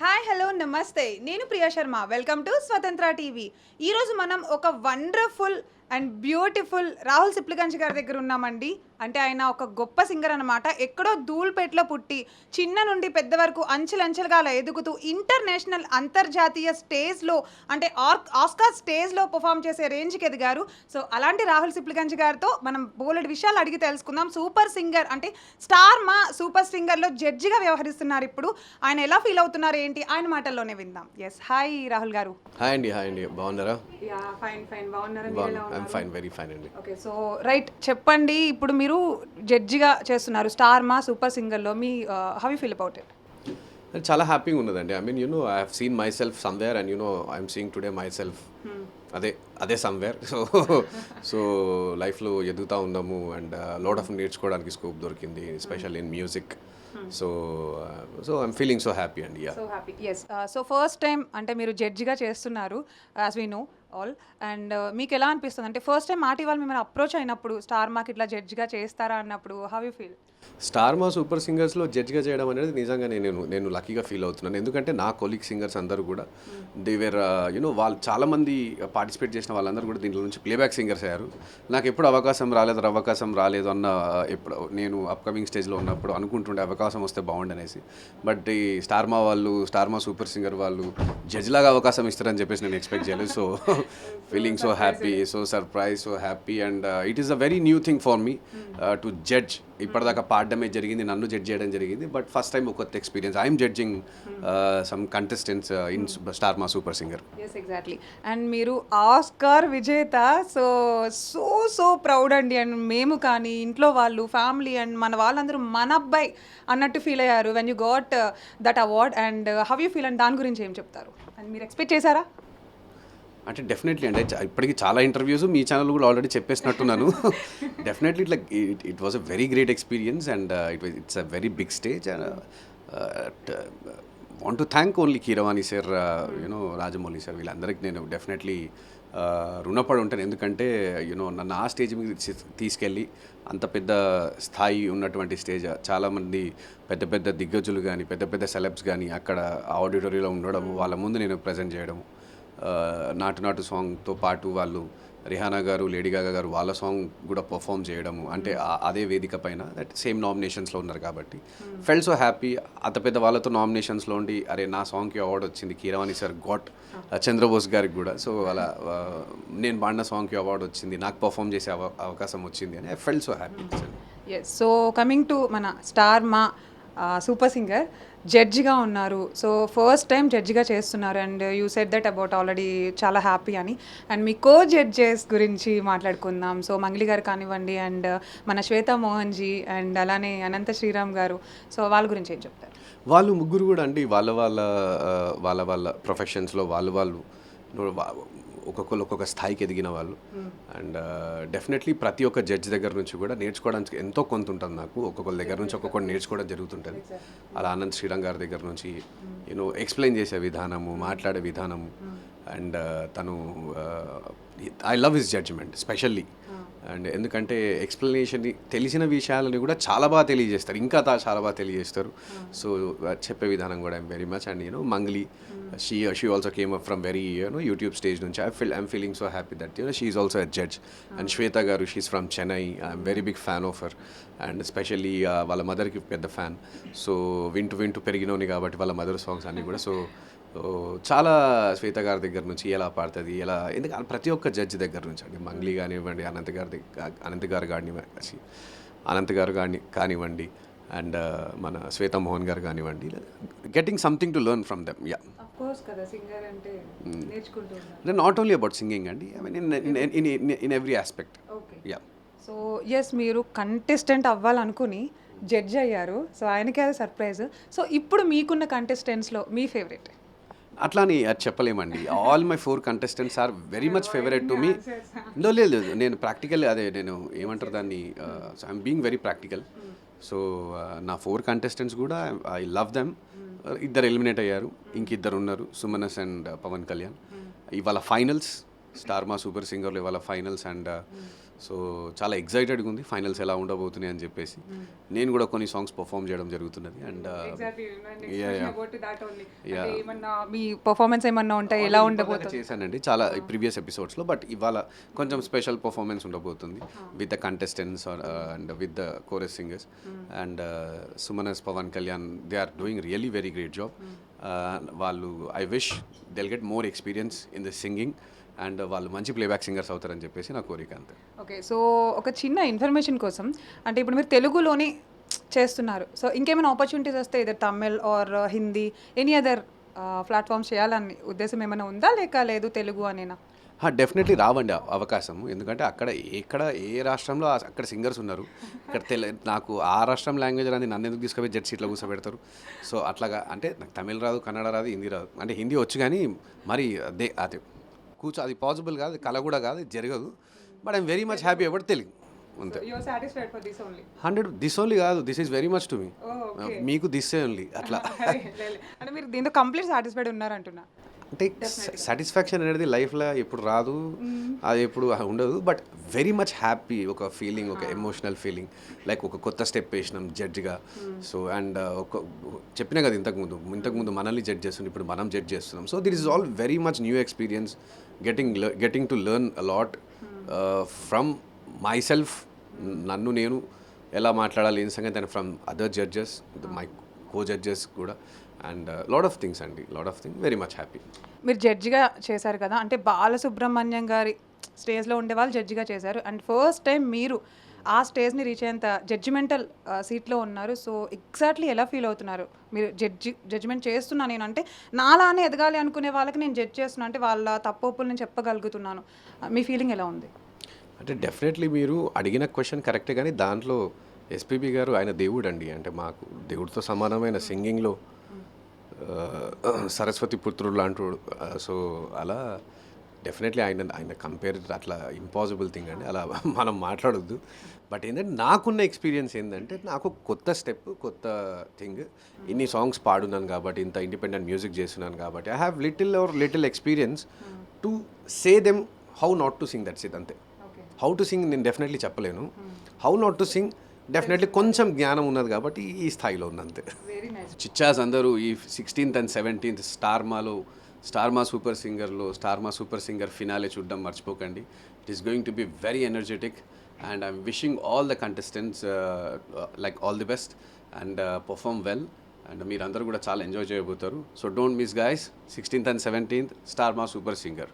Hi hello నమస్తే నేను Priya Sharma welcome to స్వతంత్ర టీవీ. ఈరోజు మనం ఒక wonderful and beautiful Rahul Sipligunj గారి దగ్గర ఉన్నామండి. అంటే ఆయన ఒక గొప్ప సింగర్ అనమాట. ఎక్కడో ధూల్పేటలో పుట్టి చిన్న నుండి పెద్ద వరకు అంచెలంచెలుగా అలా ఎదుగుతూ ఇంటర్నేషనల్ అంతర్జాతీయ స్టేజ్లో అంటే ఆస్కార్ స్టేజ్లో పర్ఫామ్ చేసే రేంజ్కి ఎదిగారు. సో అలాంటి రాహుల్ సిప్లిగంజ్ గారితో మనం బోలెడు విషయాలు అడిగి తెలుసుకుందాం. సూపర్ సింగర్ అంటే స్టార్ మా సూపర్ సింగర్లో జడ్జిగా వ్యవహరిస్తున్నారు ఇప్పుడు. ఆయన ఎలా ఫీల్ అవుతున్నారు ఏంటి ఆయన మాటల్లోనే విందాం. ఎస్, హాయ్ రాహుల్ గారు. హాయ్ అండి బాగున్నారా? యా ఫైన్ ఫైన్ బాగున్నారా? ఐఎమ్ ఫైన్, వెరీ ఫైన్ అండి. ఓకే, సో రైట్, చెప్పండి. ఇప్పుడు మీరు జడ్జిగా చేస్తున్నారు స్టార్ మా సూపర్ సింగర్లో. మీ how you feel about it? చాలా హ్యాపీగా ఉన్నదండి. I mean I have seen myself somewhere and I'm seeing today myself అదే సమ్వేర్. సో లైఫ్లో ఎదుగుతూ ఉన్నాము అండ్ లాట్ ఆఫ్ నేర్చుకోవడానికి స్కోప్ దొరికింది, especial in music. So I'm feeling so happy అండి. So happy. Yes, so first time అంటే మీరు జడ్జిగా చేస్తున్నారు as we know all. And మీకు ఎలా అనిపిస్తుంది అంటే ఫస్ట్ టైం మాటి వాళ్ళు మిమ్మల్ని అప్రోచ్ అయినప్పుడు స్టార్ మాకి ఇట్లా జడ్జిగా చేస్తారా అన్నప్పుడు how you feel? Star Maa super సింగర్స్లో జడ్జ్గా చేయడం అనేది నిజంగా నేను లక్కీగా ఫీల్ అవుతున్నాను. ఎందుకంటే నా కొలీగ్ సింగర్స్ అందరూ కూడా దేవేర్ వాళ్ళు చాలామంది పార్టిసిపేట్ చేసిన వాళ్ళందరూ కూడా దీంట్లో నుంచి ప్లేబ్యాక్ సింగర్స్ అయ్యారు. నాకు ఎప్పుడు అవకాశం రాలేదు అన్న ఎప్పుడు నేను అప్కమింగ్ స్టేజ్లో ఉన్నప్పుడు అనుకుంటుండే అవకాశం వస్తే బాగుండనేసి. బట్ ఈ స్టార్ మా సూపర్ సింగర్ వాళ్ళు జడ్జ్ లాగా అవకాశం ఇస్తారని చెప్పేసి నేను ఎక్స్పెక్ట్ చేయలేదు. So feeling so happy, so surprise, so happy and it is a very new thing for me to judge. ఇప్పటిదాకా పాడడమే జరిగింది, నన్ను జడ్జ్ చేయడం జరిగింది. బట్ ఫస్ట్ టైం ఒక కొత్త experience. I'm judging some contestants in star Maa super singer. Yes, exactly. And మీరు Oscar విజేత. So so so proud అండి. అండ్ మేము కానీ ఇంట్లో వాళ్ళు, ఫ్యామిలీ అండ్ మన వాళ్ళందరూ మన అబ్బాయి అన్నట్టు ఫీల్ అయ్యారు when you got that award. And how you feel and దాని గురించి ఏం చెప్తారు? అండ్ మీరు ఎక్స్పెక్ట్ చేశారా? అంటే డెఫినెట్లీ అంటే ఇప్పటికి చాలా ఇంటర్వ్యూస్ మీ ఛానల్ కూడా ఆల్రెడీ చెప్పేసినట్టున్నాను. డెఫినెట్లీ ఇట్లా it was a very great experience and it's a very big stage. And want to thank only Keeravani sir, Rajamouli sir, వీళ్ళందరికీ నేను డెఫినెట్లీ రుణపడి ఉంటాను. ఎందుకంటే నన్ను ఆ స్టేజ్ మీద తీసుకెళ్ళి అంత పెద్ద స్థాయి ఉన్నటువంటి స్టేజ్, చాలామంది పెద్ద పెద్ద దిగ్గజులు కానీ పెద్ద పెద్ద సెలబ్స్ కానీ అక్కడ ఆడిటోరియంలో ఉండడం, వాళ్ళ ముందు నేను ప్రజెంట్ చేయడం, నాటు సాంగ్తో పాటు వాళ్ళు రిహానా గారు, లేడీ గాగా గారు వాళ్ళ సాంగ్ కూడా పర్ఫామ్ చేయడము, అంటే అదే వేదిక పైన దట్ సేమ్ నామినేషన్స్లో ఉన్నారు కాబట్టి ఫెల్ సో హ్యాపీ. అంత పెద్ద వాళ్ళతో నామినేషన్స్లో ఉండి అరే నా సాంగ్కి అవార్డు వచ్చింది, కీరవాణి సార్ గాట్, చంద్రబోస్ గారికి కూడా. సో అలా నేను పాడిన సాంగ్కి అవార్డు వచ్చింది, నాకు పర్ఫామ్ చేసే అవకాశం వచ్చింది అని I feel so happy. Yes, so coming to మన స్టార్ మా సూపర్ సింగర్, జడ్జిగా ఉన్నారు. సో ఫస్ట్ టైం జడ్జిగా చేస్తున్నారు and you said that about already చాలా హ్యాపీ అని. అండ్ మీ కో జడ్జెస్ గురించి మాట్లాడుకుందాం. సో మంగ్లీ గారు కానివ్వండి అండ్ మన శ్వేతా మోహన్ జీ అండ్ అలానే అనంత శ్రీరామ్ గారు. సో వాళ్ళ గురించి ఏం చెప్తారు? వాళ్ళు ముగ్గురు కూడా అండి వాళ్ళ ప్రొఫెషన్స్లో వాళ్ళు ఒక్కొక్క స్థాయికి ఎదిగిన వాళ్ళు. అండ్ డెఫినెట్లీ ప్రతి ఒక్క జడ్జి దగ్గర నుంచి కూడా నేర్చుకోవడానికి ఎంతో కొంత ఉంటుంది. నాకు ఒక్కొక్కరి దగ్గర నుంచి ఒక్కొక్కటి నేర్చుకోవడం జరుగుతుంటుంది. అలా అనంత్ శ్రీరామ్ గారి దగ్గర నుంచి ఎక్స్ప్లెయిన్ చేసే విధానము, మాట్లాడే విధానము అండ్ తను I love his judgement specially. And ఎందుకంటే ఎక్స్ప్లెనేషన్ తెలిసిన విషయాలని కూడా చాలా బాగా తెలియజేస్తారు, ఇంకా చాలా బాగా తెలియజేస్తారు. సో చెప్పే విధానం కూడా I'm very much. And Mangli she also came up from very YouTube stage నుంచి. I'm feeling so happy that she is also a judge. And Shweta గారు, she's from Chennai. I'm very big fan of her and specially వాళ్ళ మదర్కి పెద్ద fan. So వింటూ పెరిగినోని కాబట్టి వాళ్ళ mother songs అన్నీ కూడా. సో చాలా శ్వేత గారి దగ్గర నుంచి ఎలా పాడుతుంది, ఎందుకంటే ప్రతి ఒక్క జడ్జి దగ్గర నుంచి అండి, మంగ్లీ కానివ్వండి, అనంత్ గారు కానివ్వండి అండ్ మన శ్వేతా మోహన్ గారు కానివ్వండి, getting something to learn from them. Ya, not only about singing అండి, I mean in every aspect. Ya. So yes, మీరు కంటెస్టెంట్ అవ్వాలనుకుని జడ్జ్ అయ్యారు. సో ఆయనకే అది సర్ప్రైజ్. సో ఇప్పుడు మీకున్న కంటెస్టెంట్స్లో మీ ఫేవరెట్? అట్లా అని అది చెప్పలేమండి. All my 4 contestants are very much favourite to me. లేదు, నేను ప్రాక్టికల్ నేను ఏమంటారు దాన్ని, I'm being very practical. So నా 4 కంటెస్టెంట్స్ కూడా ఐ లవ్ దెమ్. 2 ఎలిమినేట్ అయ్యారు, ఇంకిద్దరు ఉన్నారు, సుమనస్ అండ్ పవన్ కళ్యాణ్. ఇవాళ ఫైనల్స్. స్టార్ మా సూపర్ సింగర్లో ఇవాళ ఫైనల్స్ అండ్ సో చాలా ఎగ్జైటెడ్గా ఉంది ఫైనల్స్ ఎలా ఉండబోతున్నాయి అని చెప్పేసి నేను కూడా కొన్ని సాంగ్స్ పర్ఫామ్ చేయడం జరుగుతున్నది అండ్ ఏమన్నా మీ పర్ఫార్మెన్స్ ఏమన్నా ఉంటాయి ఎలా ఉండబోతుంది చేశానండి చాలా ప్రీవియస్ ఎపిసోడ్స్లో బట్ ఇవాళ కొంచెం స్పెషల్ పర్ఫార్మెన్స్ ఉండబోతుంది with the contestants and with the chorus singers and సుమనస్ Pavan Kalyan they are doing really very great job వాళ్ళు I wish they'll get more experience in the singing and వాళ్ళు మంచి ప్లేబ్యాక్ సింగర్స్ అవుతారని చెప్పేసి నా కోరిక అంతే. ఓకే, సో ఒక చిన్న ఇన్ఫర్మేషన్ కోసం అంటే ఇప్పుడు మీరు తెలుగులోనే చేస్తున్నారు, సో ఇంకేమైనా ఆపర్చునిటీస్ వస్తే either Tamil or Hindi any other platforms చేయాలని ఉద్దేశం ఏమైనా ఉందా లేక లేదు తెలుగు అనేనా? డెఫినెట్లీ రావండి అవకాశం, ఎందుకంటే ఎక్కడ ఏ రాష్ట్రంలో అక్కడ సింగర్స్ ఉన్నారు. ఇక్కడ నాకు ఆ రాష్ట్రం లాంగ్వేజ్ రాని నన్ను ఎందుకు తీసుకుపోయి జెట్ సీట్లో కూర్చోబెడతారు. సో అట్లాగా అంటే నాకు తమిళ్ రాదు, కన్నడ రాదు, హిందీ రాదు. అంటే హిందీ వచ్చు కానీ మరి అదే అది పాసిబుల్ కాదు, కళ కూడా కాదు, ఇది జరగదు. But I'm very much happy about Telugu అంతే. 100 దిస్ ఓన్లీ కాదు, this is very much to me. మీకు దిస్ ఓన్లీ అట్లా అంటే మీరు దీంతో కంప్లీట్ సాటిస్ఫైడ్ ఉన్నారంటున్నా. అంటే సాటిస్ఫాక్షన్ అనేది లైఫ్లో ఎప్పుడు రాదు, అది ఎప్పుడు ఉండదు. బట్ వెరీ మచ్ హ్యాపీ, ఒక ఫీలింగ్, ఒక ఎమోషనల్ ఫీలింగ్, లైక్ ఒక కొత్త స్టెప్ వేసినాం జడ్జిగా. సో అండ్ చెప్పినా కదా ఇంతకుముందు మనల్ని జడ్జ్ చేస్తున్నాం, ఇప్పుడు మనం జడ్జ్ చేస్తున్నాం. So that is all very much new experience, getting to learn a lot from myself. నన్ను నేను ఎలా మాట్లాడాలి ఏం సంగతి and from other judges, my co judges కూడా. అండ్ లాట్ ఆఫ్ థింగ్స్ అండి, lot of thing, very much happy. మీరు జడ్జిగా చేశారు కదా, అంటే బాలసుబ్రహ్మణ్యం గారి స్టేజ్లో ఉండే వాళ్ళు జడ్జిగా చేశారు అండ్ ఫస్ట్ టైం మీరు ఆ స్టేజ్ని రీచ్ అయ్యేంత జడ్జిమెంటల్ సీట్లో ఉన్నారు. సో ఎగ్జాక్ట్లీ ఎలా ఫీల్ అవుతున్నారు మీరు? జడ్జిమెంట్ చేస్తున్నా నేను, అంటే నాలానే ఎదగాలి అనుకునే వాళ్ళకి నేను జడ్జ్ చేస్తున్నా, అంటే వాళ్ళ తప్పులు నేను చెప్పగలుగుతున్నాను. మీ ఫీలింగ్ ఎలా ఉంది? అంటే డెఫినెట్లీ మీరు అడిగిన క్వశ్చన్ కరెక్టే, కానీ దాంట్లో ఎస్పీబీ గారు ఆయన దేవుడు అండి. అంటే మాకు దేవుడితో సమానమైన సింగింగ్లో సరస్వతి పుత్రుడు లాంటి. సో అలా డెఫినెట్లీ ఆయన కంపేర్ అట్లా ఇంపాసిబుల్ థింగ్ అండి, అలా మనం మాట్లాడొద్దు. బట్ ఏంటంటే నాకున్న ఎక్స్పీరియన్స్ ఏంటంటే నాకు కొత్త స్టెప్, కొత్త థింగ్. ఇన్ని సాంగ్స్ పాడున్నాను కాబట్టి, ఇంత ఇండిపెండెంట్ మ్యూజిక్ చేస్తున్నాను కాబట్టి I have little experience to say them how not to sing, that's it అంతే. హౌ టు సింగ్ నేను డెఫినెట్లీ చెప్పలేను, how not to sing definitely కొంచెం జ్ఞానం ఉన్నది కాబట్టి ఈ స్థాయిలో ఉన్నంతే. చిచ్చాస్ అందరూ ఈ 16th and 17th star Maa super singer finale చూడడం మర్చిపోకండి. It is going to be very energetic and I'm wishing all the contestants like all the best and perform well. And మీరందరూ కూడా చాలా ఎంజాయ్ చేయబోతారు. So don't miss guys, 16th and 17th star Maa super singer.